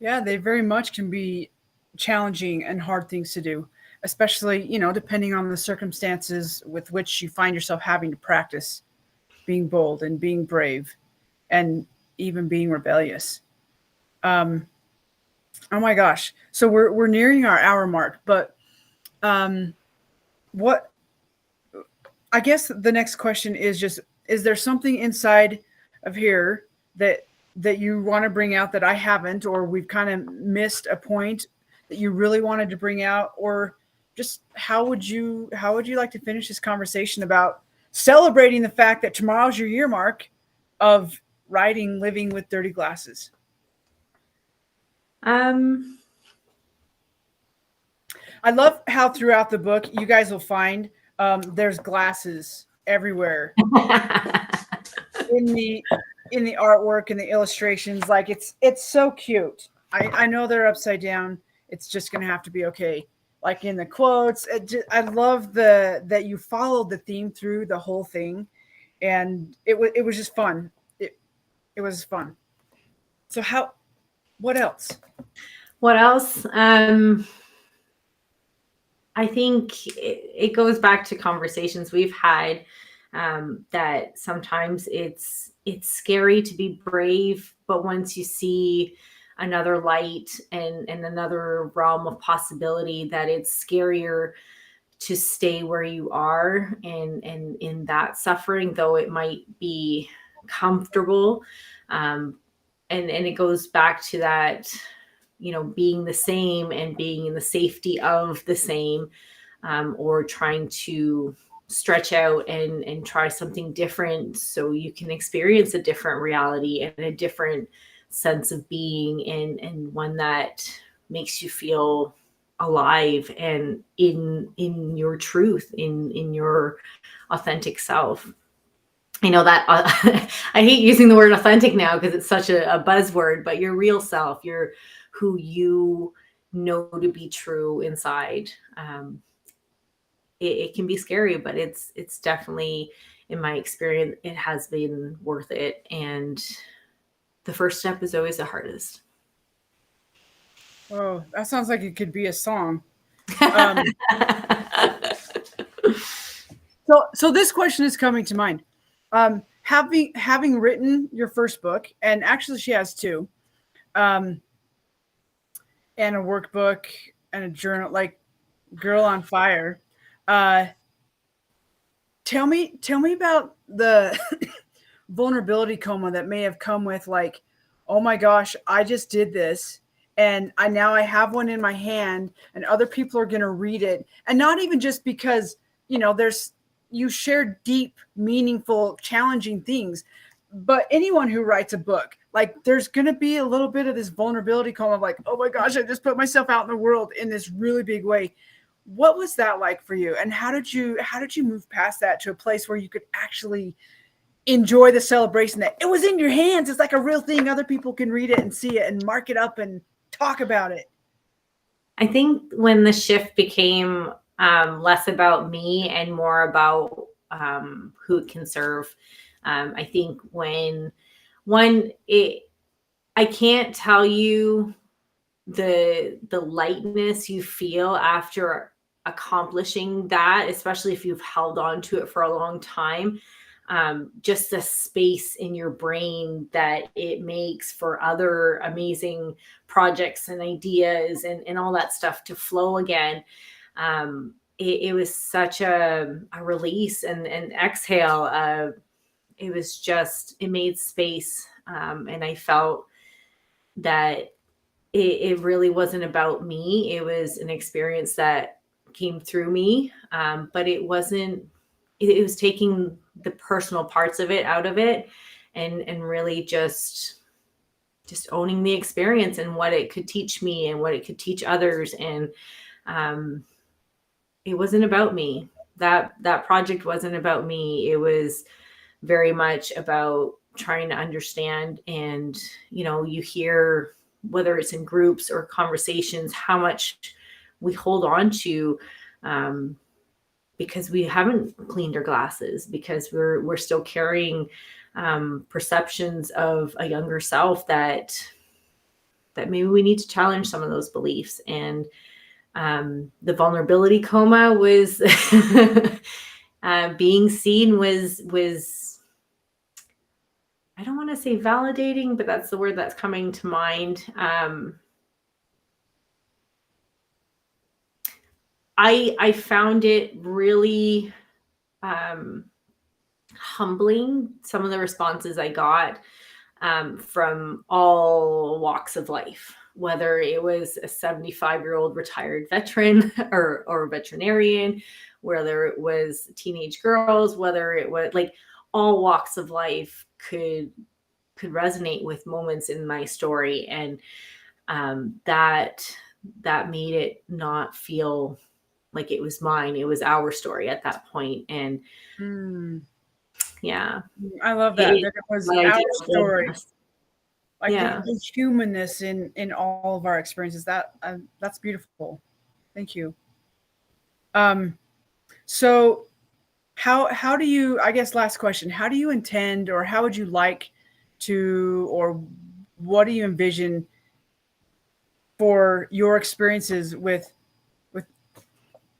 Yeah, they very much can be challenging and hard things to do, especially, you know, depending on the circumstances with which you find yourself having to practice being bold and being brave and even being rebellious. Oh my gosh. So we're nearing our hour mark, but what I guess the next question is just, is there something inside of here that you want to bring out that I haven't, or we've kind of missed a point that you really wanted to bring out? Or just how would you like to finish this conversation about celebrating the fact that tomorrow's your year mark of living with dirty glasses? I love how throughout the book you guys will find there's glasses everywhere in the artwork and the illustrations. Like it's so cute. I know they're upside down. It's just gonna have to be okay. Like in the quotes, I love that you followed the theme through the whole thing, and it was just fun. It was fun. So what else? What else? I think it goes back to conversations we've had, that sometimes it's scary to be brave, but once you see another light and another realm of possibility, that it's scarier to stay where you are and in that suffering, though it might be comfortable. And it goes back to that, you know, being the same and being in the safety of the same, or trying to stretch out and try something different so you can experience a different reality and a different sense of being, and one that makes you feel alive and in your truth, in your authentic self. I know that I hate using the word authentic now because it's such a buzzword, but your real self, your who you know to be true inside. It can be scary, but it's definitely, in my experience, it has been worth it. And the first step is always the hardest. Oh, that sounds like it could be a song. So this question is coming to mind. Having written your first book, and actually she has two, and a workbook and a journal, like Girl on Fire. Tell me about the vulnerability coma that may have come with, like, oh my gosh, I just did this, and I have one in my hand, and other people are going to read it, and not even just because you share deep, meaningful, challenging things, but anyone who writes a book, like, there's going to be a little bit of this vulnerability coma of, like, oh my gosh, I just put myself out in the world in this really big way. What was that like for you, and how did you move past that to a place where you could actually enjoy the celebration that it was in your hands? It's like a real thing. Other people can read it and see it and mark it up and talk about it. I think when the shift became less about me and more about who it can serve, I think I can't tell you the lightness you feel after accomplishing that, especially if you've held on to it for a long time. Just the space in your brain that it makes for other amazing projects and ideas and all that stuff to flow again. It was such a release and exhale. It made space. And I felt that it really wasn't about me. It was an experience that came through me. But it wasn't, it was taking the personal parts of it out of it and really just owning the experience and what it could teach me and what it could teach others. And it wasn't about me. That project wasn't about me. It was very much about trying to understand. And, you hear, whether it's in groups or conversations, how much we hold on to, because we haven't cleaned our glasses, because we're still carrying perceptions of a younger self that maybe we need to challenge some of those beliefs. And the vulnerability coma was being seen was I don't want to say validating, but that's the word that's coming to mind. I found it really humbling, some of the responses I got from all walks of life, whether it was a 75-year-old retired veteran or veterinarian, whether it was teenage girls, whether it was, like, all walks of life could resonate with moments in my story. And that made it not feel like it was mine. It was our story at that point. And yeah, I love that. That it was our story. Like, yeah, the humanness in all of our experiences. That's beautiful. Thank you. So how do you, I guess, last question, how do you intend, or how would you like to, or what do you envision for your experiences with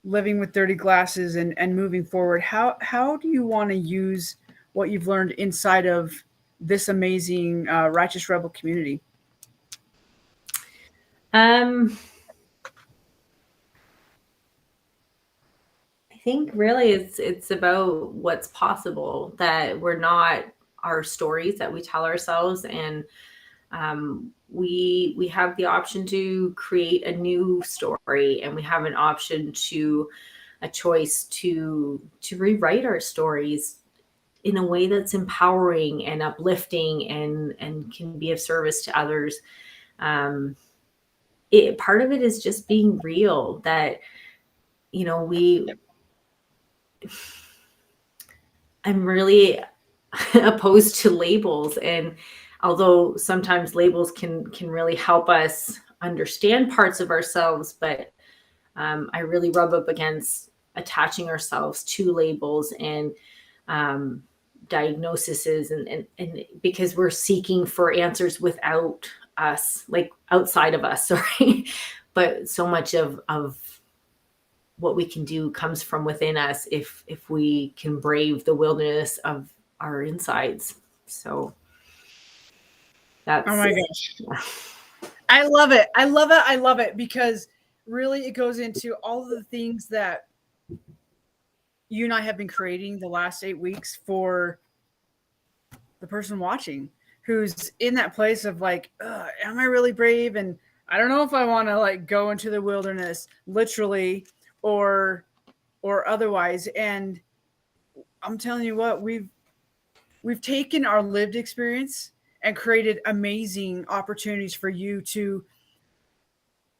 living with dirty glasses and moving forward? How do you want to use what you've learned inside of this amazing Righteous Rebel community? I think really it's about what's possible, that we're not our stories that we tell ourselves. And we have the option to create a new story, and we have a choice to rewrite our stories in a way that's empowering and uplifting and can be of service to others. part of it is just being real, that, you know, I'm really opposed to labels. And although sometimes labels can really help us understand parts of ourselves, but I really rub up against attaching ourselves to labels and diagnoses, and because we're seeking for answers without us, like outside of us, sorry. But so much of what we can do comes from within us if we can brave the wilderness of our insides. So that's, oh my gosh. I love it. I love it. I love it, because really it goes into all of the things that you and I have been creating the last 8 weeks for the person watching, who's in that place of like, am I really brave? And I don't know if I want to like go into the wilderness literally or otherwise. And I'm telling you what, we've taken our lived experience and created amazing opportunities for you to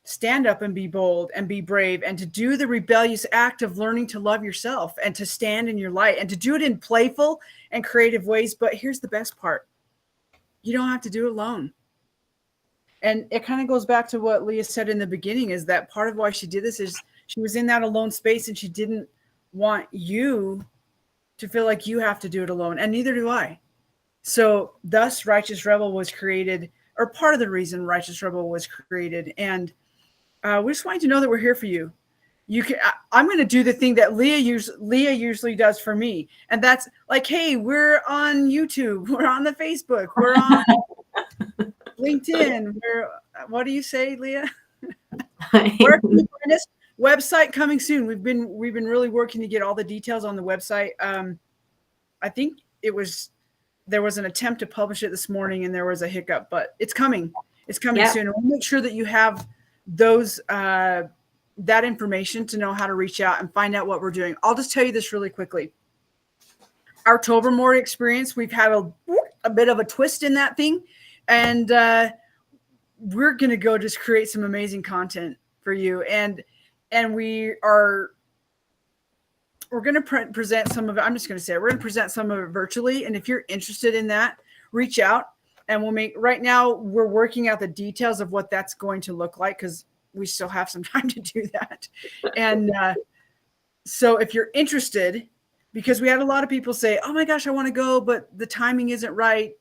stand up and be bold and be brave, and to do the rebellious act of learning to love yourself and to stand in your light and to do it in playful and creative ways. But here's the best part. You don't have to do it alone. And it kind of goes back to what Leah said in the beginning, is that part of why she did this is she was in that alone space and she didn't want you to feel like you have to do it alone. And neither do I. So thus Righteous Rebel was created, or part of the reason Righteous Rebel was created. And we just want you to know that we're here for you. You can. I'm going to do the thing that Leah usually does for me, and that's like, hey, we're on YouTube, we're on the Facebook, we're on LinkedIn. What do you say, Leah? Where can you find us? Website coming soon. We've been really working to get all the details on the website. I think there was an attempt to publish it this morning, and there was a hiccup, but it's coming. It's coming soon. And we'll make sure that you have those that information to know how to reach out and find out what we're doing. I'll just tell you this really quickly. Our Tobermory experience, we've had a bit of a twist in that thing, and we're going to go just create some amazing content for you. And we're going to present some of it. I'm just going to say we're going to present some of it virtually. And if you're interested in that, reach out, and right now we're working out the details of what that's going to look like, because we still have some time to do that. And so if you're interested, because we had a lot of people say, oh my gosh, I want to go, but the timing isn't right.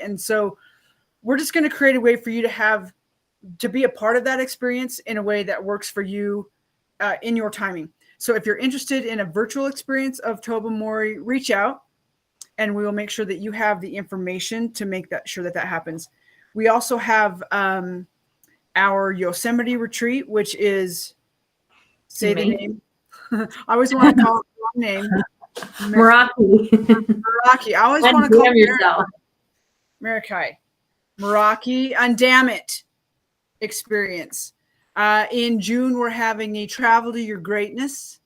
And so we're just going to create a way for you to be a part of that experience in a way that works for you in your timing. So if you're interested in a virtual experience of Tobermory, reach out, and we will make sure that you have the information to make sure that happens. We also have our Yosemite retreat, which is, say the name. I always want to call it the wrong name. Meraki. I always want to call it Meraki. Undamn-it experience. In June, we're having a Travel to Your Greatness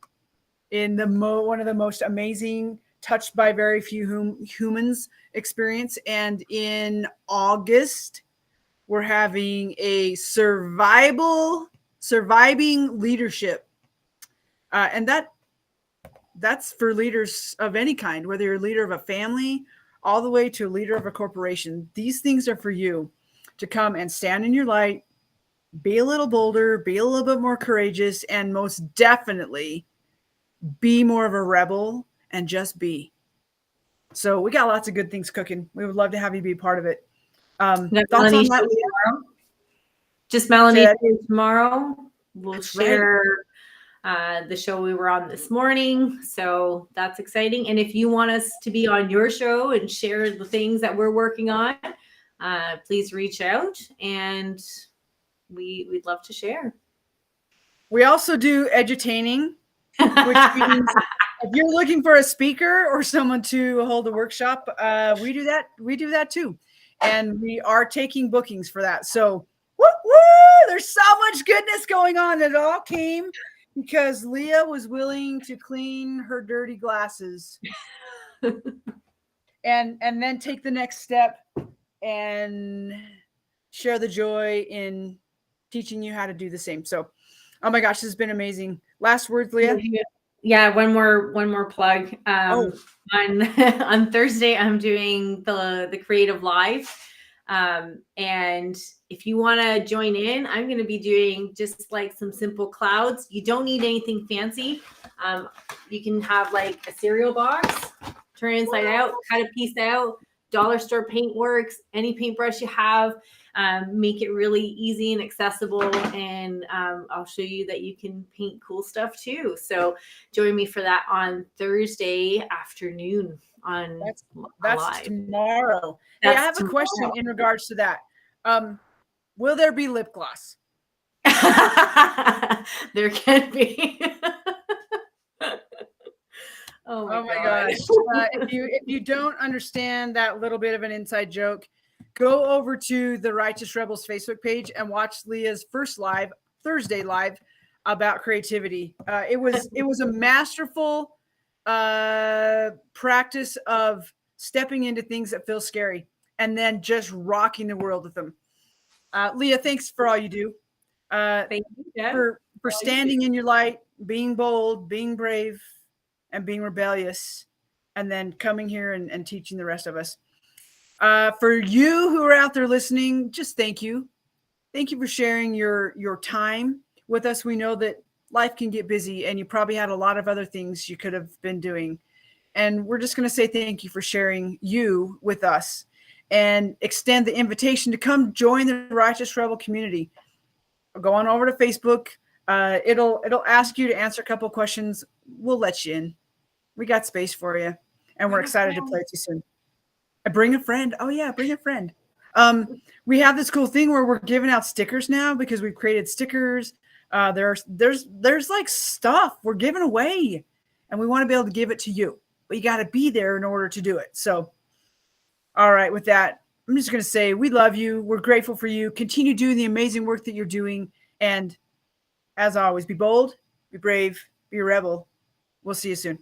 in one of the most amazing, touched by very few humans experience. And in August, we're having a surviving leadership. And that's for leaders of any kind, whether you're a leader of a family, all the way to a leader of a corporation. These things are for you to come and stand in your light, be a little bolder, be a little bit more courageous, and most definitely be more of a rebel and just be. So we got lots of good things cooking. We would love to have you be part of it. Thoughts on that, Leah? Just Melanie tomorrow. We'll share the show we were on this morning. So that's exciting. And if you want us to be on your show and share the things that we're working on, please reach out, and we'd love to share. We also do edutaining, which means if you're looking for a speaker or someone to hold a workshop, we do that. We do that too. And we are taking bookings for that. So there's so much goodness going on. It all came because Leah was willing to clean her dirty glasses and then take the next step and share the joy in teaching you how to do the same. So, oh my gosh, this has been amazing. Last words, Leah? Yeah, one more plug. Oh. On on Thursday, I'm doing the Creative Live. And if you want to join in, I'm going to be doing just like some simple clouds. You don't need anything fancy. You can have like a cereal box, turn it inside out, cut a piece out, dollar store paint works, any paintbrush you have, make it really easy and accessible. And I'll show you that you can paint cool stuff too. So join me for that on Thursday afternoon on that's live. Tomorrow. Hey, I have a question in regards to that. Will there be lip gloss? There can be. Oh my gosh. If you don't understand that little bit of an inside joke, go over to the Righteous Rebels Facebook page and watch Leah's first live, Thursday live, about creativity. It was a masterful practice of stepping into things that feel scary and then just rocking the world with them. Leah, thanks for all you do. Thank you, Jeff. For standing in your light, being bold, being brave, and being rebellious, and then coming here and teaching the rest of us. For you who are out there listening, just thank you. Thank you for sharing your time with us. We know that life can get busy and you probably had a lot of other things you could have been doing. And we're just going to say thank you for sharing you with us and extend the invitation to come join the Righteous Rebel community. Go on over to Facebook. It'll ask you to answer a couple of questions. We'll let you in. We got space for you, and we're excited to play with you soon. Bring a friend. Oh yeah, bring a friend. We have this cool thing where we're giving out stickers now because we've created stickers. There's like stuff we're giving away, and we want to be able to give it to you, but you got to be there in order to do it. So, all right, with that, I'm just going to say we love you. We're grateful for you. Continue doing the amazing work that you're doing, and as always, be bold, be brave, be a rebel. We'll see you soon.